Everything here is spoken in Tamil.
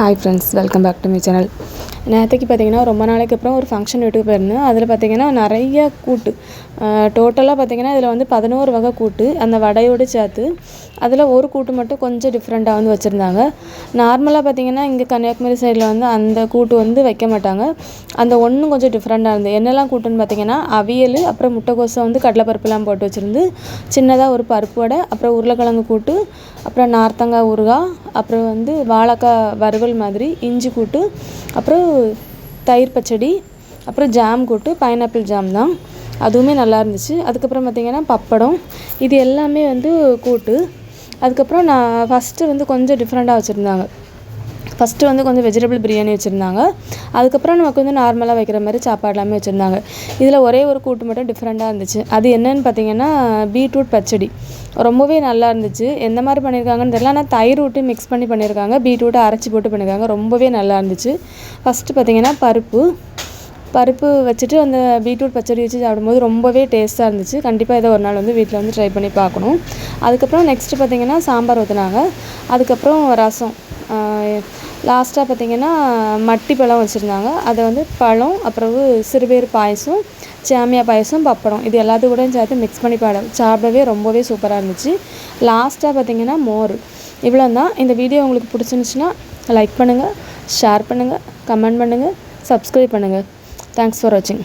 Hi friends, welcome back to my channel. நேற்றுக்கு பார்த்திங்கன்னா ரொம்ப நாளைக்கு அப்புறம் ஒரு ஃபங்க்ஷன் வீட்டுக்கு போயிருந்தேன். அதில் பார்த்திங்கன்னா நிறைய கூட்டு, டோட்டலாக பார்த்திங்கன்னா இதில் வந்து 11 வகை கூட்டு, அந்த வடையோடு சேர்த்து. அதில் ஒரு கூட்டு மட்டும் கொஞ்சம் டிஃப்ரெண்ட்டாக வந்து வச்சுருந்தாங்க. நார்மலாக பார்த்திங்கன்னா இங்கே கன்னியாகுமரி சைடில் வந்து அந்த கூட்டு வந்து வைக்க மாட்டாங்க. அந்த ஒன்றும் கொஞ்சம் டிஃப்ரெண்ட்டாக இருந்தது. என்னெல்லாம் கூட்டுன்னு பார்த்திங்கன்னா அவியல், அப்புறம் முட்டைக்கோஸை வந்து கடலைப்பருப்புலாம் போட்டு வச்சுருந்து, சின்னதாக ஒரு பருப்பு வடை, அப்புறம் உருளைக்கிழங்கு கூட்டு, அப்புறம் நார்த்தங்காய் ஊறுகாய், அப்புறம் வந்து வாழைக்காய் வறுவல் மாதிரி, இஞ்சி கூட்டு, அப்புறம் தயிர் பச்சடி, அப்புறம் ஜாம் கூட்டு, பைனாப்பிள் ஜாம் தான், அதுவுமே நல்லா இருந்துச்சு. அதுக்கப்புறம் பார்த்திங்கன்னா பப்படம், இது எல்லாமே வந்து கூட்டு. அதுக்கப்புறம் நான் ஃபஸ்ட்டு வந்து கொஞ்சம் டிஃப்ரெண்ட்டாக வச்சுருந்தாங்க. ஃபஸ்ட்டு வந்து கொஞ்சம் வெஜிடபிள் பிரியாணி வச்சுருந்தாங்க. அதுக்கப்புறம் நமக்கு வந்து நார்மலாக வைக்கிற மாதிரி சாப்பாடு எல்லாமே வச்சுருந்தாங்க. இதில் ஒரே ஒரு கூட்டு மட்டும் டிஃப்ரெண்ட்டாக இருந்துச்சு. அது என்னென்னு பார்த்திங்கன்னா பீட்ரூட் பச்சடி. ரொம்பவே நல்லா இருந்துச்சு. எந்த மாதிரி பண்ணியிருக்காங்கன்னு தெரியல, ஆனால் தயிர் விட்டு மிக்ஸ் பண்ணி பண்ணியிருக்காங்க, பீட்ரூட்டை அரைச்சி போட்டு பண்ணியிருக்காங்க. ரொம்பவே நல்லா இருந்துச்சு. ஃபஸ்ட்டு பார்த்திங்கன்னா பருப்பு வச்சுட்டு அந்த பீட்ரூட் பச்சடி வச்சு சாப்பிடும்போது ரொம்பவே டேஸ்ட்டாக இருந்துச்சு. கண்டிப்பாக இதை ஒரு நாள் வந்து வீட்டில் வந்து ட்ரை பண்ணி பார்க்கணும். அதுக்கப்புறம் நெக்ஸ்ட்டு பார்த்திங்கன்னா சாம்பார் ஊற்றினாங்க. அதுக்கப்புறம் ரசம், லாஸ்ட்டாக பார்த்திங்கன்னா மட்டி பழம் வச்சுருந்தாங்க. அதை வந்து பழம், அப்புறம் சிறுபயிறு பாயசம், சேமியா பாயசம், பப்படம், இது எல்லாத்தையும் கூட சேர்த்து மிக்ஸ் பண்ணி சாப்பிடவே ரொம்பவே சூப்பராக இருந்துச்சு. லாஸ்ட்டாக பார்த்திங்கன்னா மோர். இவ்வளோ தான். இந்த வீடியோ உங்களுக்கு பிடிச்சிருந்துச்சுன்னா லைக் பண்ணுங்கள், ஷேர் பண்ணுங்கள், கமெண்ட் பண்ணுங்கள், சப்ஸ்கிரைப் பண்ணுங்கள். தேங்க்ஸ் ஃபார் வாட்சிங்.